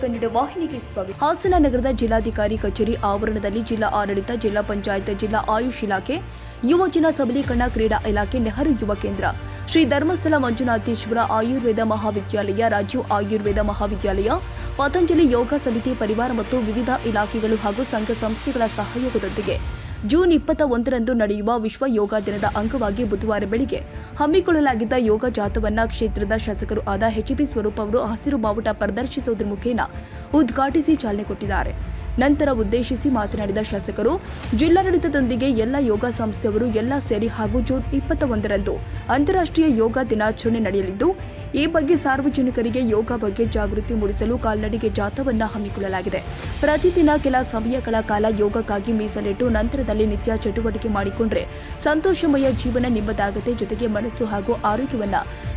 ಕನ್ನಡ ವಾಹಿನಿಗೆ ಸ್ವಾಗತ. ಹಾಸನ ನಗರದ ಜಿಲ್ಲಾಧಿಕಾರಿ ಕಚೇರಿ ಆವರಣದಲ್ಲಿ ಜಿಲ್ಲಾ ಆಡಳಿತ, ಜಿಲ್ಲಾ ಪಂಚಾಯತ್, ಜಿಲ್ಲಾ ಆಯುಷ್ ಇಲಾಖೆ, ಯುವಜನ ಸಬಲೀಕರಣ ಕ್ರೀಡಾ ಇಲಾಖೆ, ನೆಹರು ಯುವ ಕೇಂದ್ರ, ಶ್ರೀ ಧರ್ಮಸ್ಥಳ ಮಂಜುನಾಥೇಶ್ವರ ಆಯುರ್ವೇದ ಮಹಾವಿದ್ಯಾಲಯ, ರಾಜೀವ್ ಆಯುರ್ವೇದ ಮಹಾವಿದ್ಯಾಲಯ, ಪತಂಜಲಿ ಯೋಗ ಸಮಿತಿ, ಪರಿವಾರ ಮತ್ತು ವಿವಿಧ ಇಲಾಖೆಗಳು ಹಾಗೂ ಸಂಘ ಸಂಸ್ಥೆಗಳ ಸಹಯೋಗದೊಂದಿಗೆ ಜೂನ್ 21ರಂದು ನಡೆಯುವ ವಿಶ್ವ ಯೋಗ ದಿನದ ಅಂಗವಾಗಿ ಬುಧವಾರ ಬೆಳಗ್ಗೆ ಹಮ್ಮಿಕೊಳ್ಳಲಾಗಿದ್ದ ಯೋಗ ಜಾಥಾವನ್ನು ಕ್ಷೇತ್ರದ ಶಾಸಕರು ಆದ ಎಚ್.ಪಿ. ಸ್ವರೂಪ್ ಅವರು ಹಸಿರು ಬಾವುಟ ಪ್ರದರ್ಶಿಸುವುದರ ಮುಖೇನ ಉದ್ಘಾಟಿಸಿ ಚಾಲನೆ ಕೊಟ್ಟಿದ್ದಾರೆ. ನಂತರ ಉದ್ದೇಶಿಸಿ ಮಾತನಾಡಿದ ಶಾಸಕರು, ಜಿಲ್ಲಾಡಳಿತದೊಂದಿಗೆ ಎಲ್ಲ ಯೋಗ ಸಂಸ್ಥೆಯವರು ಎಲ್ಲ ಸೇರಿ ಹಾಗೂ ಜೂನ್ 21ರಂದು ಅಂತಾರಾಷ್ಟ್ರೀಯ ಯೋಗ ದಿನಾಚರಣೆ ನಡೆಯಲಿದ್ದು, ಈ ಬಗ್ಗೆ ಸಾರ್ವಜನಿಕರಿಗೆ ಯೋಗ ಬಗ್ಗೆ ಜಾಗೃತಿ ಮೂಡಿಸಲು ಕಾಲ್ನಡಿಗೆ ಜಾಥಾವನ್ನು ಹಮ್ಮಿಕೊಳ್ಳಲಾಗಿದೆ. ಪ್ರತಿದಿನ ಕೆಲ ಸಮಯಗಳ ಕಾಲ ಯೋಗಕ್ಕಾಗಿ ಮೀಸಲಿಟ್ಟು ನಂತರದಲ್ಲಿ ನಿತ್ಯ ಚಟುವಟಿಕೆ ಮಾಡಿಕೊಂಡ್ರೆ ಸಂತೋಷಮಯ ಜೀವನ ನಿಮ್ಮದಾಗದೆ, ಜೊತೆಗೆ ಮನಸ್ಸು ಹಾಗೂ ಆರೋಗ್ಯವನ್ನ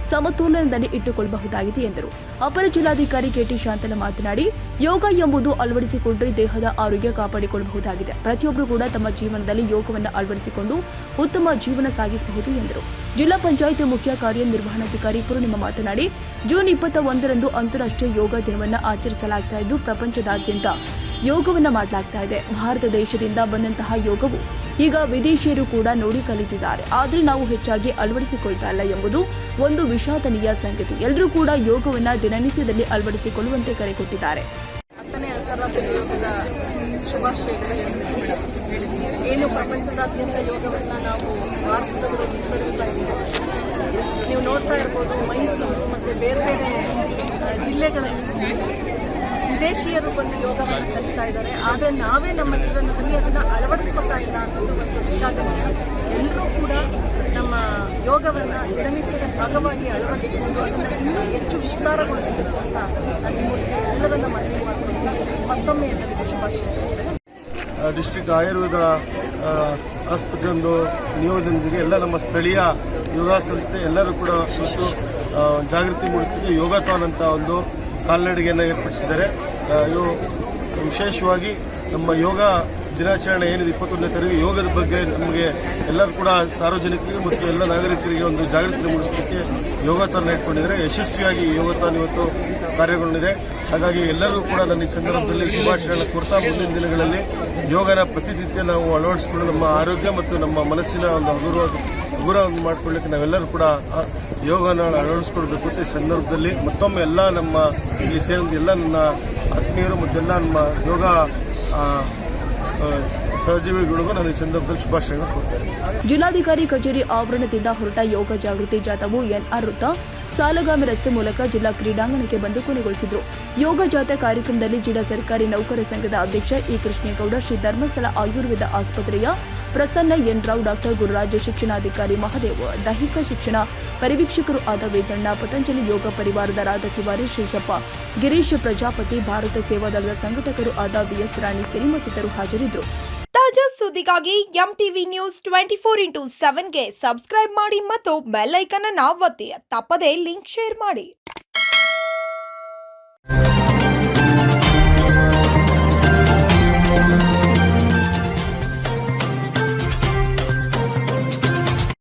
ಸಮತೋಲನದಲ್ಲಿ ಇಟ್ಟುಕೊಳ್ಳಬಹುದಾಗಿದೆ ಎಂದರು. ಅಪರ ಜಿಲ್ಲಾಧಿಕಾರಿ ಕೆ.ಟಿ. ಶಾಂತಲ ಮಾತನಾಡಿ, ಯೋಗ ಎಂಬುದು ಅಳವಡಿಸಿಕೊಂಡ್ರೆ ದೇಹದ ಆರೋಗ್ಯ ಕಾಪಾಡಿಕೊಳ್ಳಬಹುದಾಗಿದೆ. ಪ್ರತಿಯೊಬ್ಬರು ಕೂಡ ತಮ್ಮ ಜೀವನದಲ್ಲಿ ಯೋಗವನ್ನು ಅಳವಡಿಸಿಕೊಂಡು ಉತ್ತಮ ಜೀವನ ಸಾಗಿಸಬಹುದು ಎಂದರು. ಜಿಲ್ಲಾ ಪಂಚಾಯತ್ ಮುಖ್ಯ ಕಾರ್ಯನಿರ್ವಹಣಾಧಿಕಾರಿ ಪೂರ್ಣಿಮಾ ಮಾತನಾಡಿ, ಜೂನ್ 21ರಂದು ಅಂತಾರಾಷ್ಟ್ರೀಯ ಯೋಗ ದಿನವನ್ನು ಆಚರಿಸಲಾಗ್ತಾ ಇದ್ದು, ಪ್ರಪಂಚದಾದ್ಯಂತ ಯೋಗವನ್ನು ಮಾಡಲಾಗ್ತಾ ಇದೆ. ಭಾರತ ದೇಶದಿಂದ ಬಂದಂತಹ ಯೋಗವು ಈಗ ವಿದೇಶಿಯರು ಕೂಡ ನೋಡಿ ಕಲಿತಿದ್ದಾರೆ. ಆದರೆ ನಾವು ಹೆಚ್ಚಾಗಿ ಅಳವಡಿಸಿಕೊಳ್ತಾ ಇಲ್ಲ ಎಂಬುದು ಒಂದು ವಿಷಾದನೀಯ ಸಂಗತಿ. ಎಲ್ಲರೂ ಕೂಡ ಯೋಗವನ್ನು ದಿನನಿತ್ಯದಲ್ಲಿ ಅಳವಡಿಸಿಕೊಳ್ಳುವಂತೆ ಕರೆ ಕೊಟ್ಟಿದ್ದಾರೆ. 10ನೇ ಅಂತಾರಾಷ್ಟ್ರೀಯ ಯೋಗದ ಶುಭಾಶಯಗಳು. ಏನು ಪ್ರಪಂಚದಾದ್ಯಂತ ಯೋಗವನ್ನು ನಾವು ಭಾರತದವರು ವಿಸ್ತರಿಸ್ತಾ ಇದ್ದೀವಿ. ನೀವು ನೋಡ್ತಾ ಇರ್ಬೋದು, ಮೈಸೂರು ಮತ್ತು ಬೇರೆ ಬೇರೆ ಜಿಲ್ಲೆಗಳಲ್ಲಿ ವಿದೇಶಿಯರು ಬಂದು ಯೋಗವನ್ನು ಕಲಿತಾ ಇದ್ದಾರೆ. ಆದರೆ ನಾವೇ ನಮ್ಮ ಜೀವನದಲ್ಲಿ ಅದನ್ನು ಅಳವಡಿಸ್ಕೊತಾ ಇಲ್ಲ ಅನ್ನೋದು ಒಂದು ವಿಷಾದನೀಯ. ಎಲ್ಲರೂ ಕೂಡ ನಮ್ಮ ಯೋಗವನ್ನು ದಿನನಿತ್ಯದ ಭಾಗವಾಗಿ ಅಳವಡಿಸಿಕೊಂಡು ಅದನ್ನು ಇನ್ನೂ ಹೆಚ್ಚು ವಿಸ್ತಾರಗೊಳಿಸಬೇಕು ಅಂತ ನಾನು ಎಲ್ಲರನ್ನ ಮನವಿ ಮಾಡಿಕೊಂಡು ಮತ್ತೊಮ್ಮೆ ಎಲ್ಲರಿಗೂ ಶುಭಾಶಯಗಳು. ಡಿಸ್ಟ್ರಿಕ್ಟ್ ಆಯುರ್ವೇದ ಆಸ್ಪತ್ರೆ ಒಂದು ನಿಯೋಗದೊಂದಿಗೆ ಎಲ್ಲ ನಮ್ಮ ಸ್ಥಳೀಯ ಯೋಗ ಸಂಸ್ಥೆ ಎಲ್ಲರೂ ಕೂಡ ಮತ್ತು ಜಾಗೃತಿ ಮೂಡಿಸಲಿಕ್ಕೆ ಯೋಗಾಥಾನ್ ಅಂತ ಒಂದು ಕಾಲ್ನಡಿಗೆಯನ್ನು ಏರ್ಪಡಿಸಿದ್ದಾರೆ. ಇದು ವಿಶೇಷವಾಗಿ ನಮ್ಮ ಯೋಗ ದಿನಾಚರಣೆ ಏನಿದೆ 21ನೇ ತಾರೀಕು, ಯೋಗದ ಬಗ್ಗೆ ನಮಗೆ ಎಲ್ಲರೂ ಕೂಡ ಸಾರ್ವಜನಿಕರಿಗೆ ಮತ್ತು ಎಲ್ಲ ನಾಗರಿಕರಿಗೆ ಒಂದು ಜಾಗೃತಿ ಮೂಡಿಸಲಿಕ್ಕೆ ಯೋಗಾಥಾನ್ ಇಟ್ಕೊಂಡಿದ್ದಾರೆ. ಯಶಸ್ವಿಯಾಗಿ ಯೋಗಾಥಾನ್ ಇವತ್ತು ಕಾರ್ಯಗೊಂಡಿದೆ. ಹಾಗಾಗಿ ಎಲ್ಲರೂ ಕೂಡ ನನ್ನ ಈ ಸಂದರ್ಭದಲ್ಲಿ ಶುಭಾಶಯಗಳನ್ನು ಕೋರ್ತಾ, ಮುಂದಿನ ದಿನಗಳಲ್ಲಿ ಯೋಗನ ಪ್ರತಿನಿತ್ಯ ನಾವು ಅಳವಡಿಸಿಕೊಂಡು ನಮ್ಮ ಆರೋಗ್ಯ ಮತ್ತು ನಮ್ಮ ಮನಸ್ಸಿನ ಒಂದು ಹಗುರವನ್ನು ಮಾಡಿಕೊಳ್ಳಿಕ್ಕೆ ನಾವೆಲ್ಲರೂ ಕೂಡ ಯೋಗನ ಅಳವಡಿಸ್ಕೊಳ್ಬೇಕು ಅಂತ ಈ ಸಂದರ್ಭದಲ್ಲಿ ಮತ್ತೊಮ್ಮೆ ಎಲ್ಲ ನಮ್ಮ ಇಲ್ಲಿ ಸೇರಿದ ಎಲ್ಲ ನನ್ನ ಆತ್ಮೀಯರು ಮತ್ತೆಲ್ಲ ನಮ್ಮ ಯೋಗ ಸಹಜೀವಿಗಳಿಗೂ ನಾನು ಈ ಸಂದರ್ಭದಲ್ಲಿ ಶುಭಾಶಯಗಳನ್ನು ಕೊಡ್ತೇನೆ. ಜಿಲ್ಲಾಧಿಕಾರಿ ಕಚೇರಿ ಆವರಣದಿಂದ ಹೊರಟ ಯೋಗ ಜಾಗೃತಿ ಜಾಥಾವು ಎನ್ಆರ್ ವೃತ್ತ, ಸಾಲಗಾಮಿ ರಸ್ತೆ ಮೂಲಕ ಜಿಲ್ಲಾ ಕ್ರೀಡಾಂಗಣಕ್ಕೆ ಬಂದು ಕೊನೆಗೊಳಿಸಿದರು. ಯೋಗ ಜಾಥಾ ಕಾರ್ಯಕ್ರಮದಲ್ಲಿ ಜಿಲ್ಲಾ ಸರ್ಕಾರಿ ನೌಕರ ಸಂಘದ ಅಧ್ಯಕ್ಷ ಇ. ಕೃಷ್ಣೇಗೌಡ, ಶ್ರೀ ಧರ್ಮಸ್ಥಳ ಆಯುರ್ವೇದ ಆಸ್ಪತ್ರೆಯ ಪ್ರಸನ್ನ ಎನ್ ರಾವ್, ಡಾಕ್ಟರ್ ಗುರುರಾಜ್, ಶಿಕ್ಷಣಾಧಿಕಾರಿ ಮಹದೇವ್, ದೈಹಿಕ ಶಿಕ್ಷಣ ಪರಿವೀಕ್ಷಕರು ಆದ ವೇದಣ್ಣ, ಪತಂಜಲಿ ಯೋಗ ಪರಿವಾರದ ರಾಧ ತಿವಾರಿ, ಶೇಷಪ್ಪ, ಗಿರೀಶ್ ಪ್ರಜಾಪತಿ, ಭಾರತ ಸೇವಾದಳದ ಸಂಘಟಕರು ಆದ ವಿಎಸ್ ರಾಣಿ ಸೇರಿ ಮತ್ತಿತರರು ಹಾಜರಿದ್ದರು. ತಾಜಾ ಸುದ್ದಿಗಾಗಿ ಎಂಟಿವಿ ನ್ಯೂಸ್ 24x7ಗೆ ಸಬ್ಸ್ಕ್ರೈಬ್ ಮಾಡಿ ಮತ್ತು ಬೆಲ್ ಐಕಾನ್ ಅನ್ನು ಒತ್ತಿ. ತಪ್ಪದೇ ಲಿಂಕ್ ಶೇರ್ ಮಾಡಿ.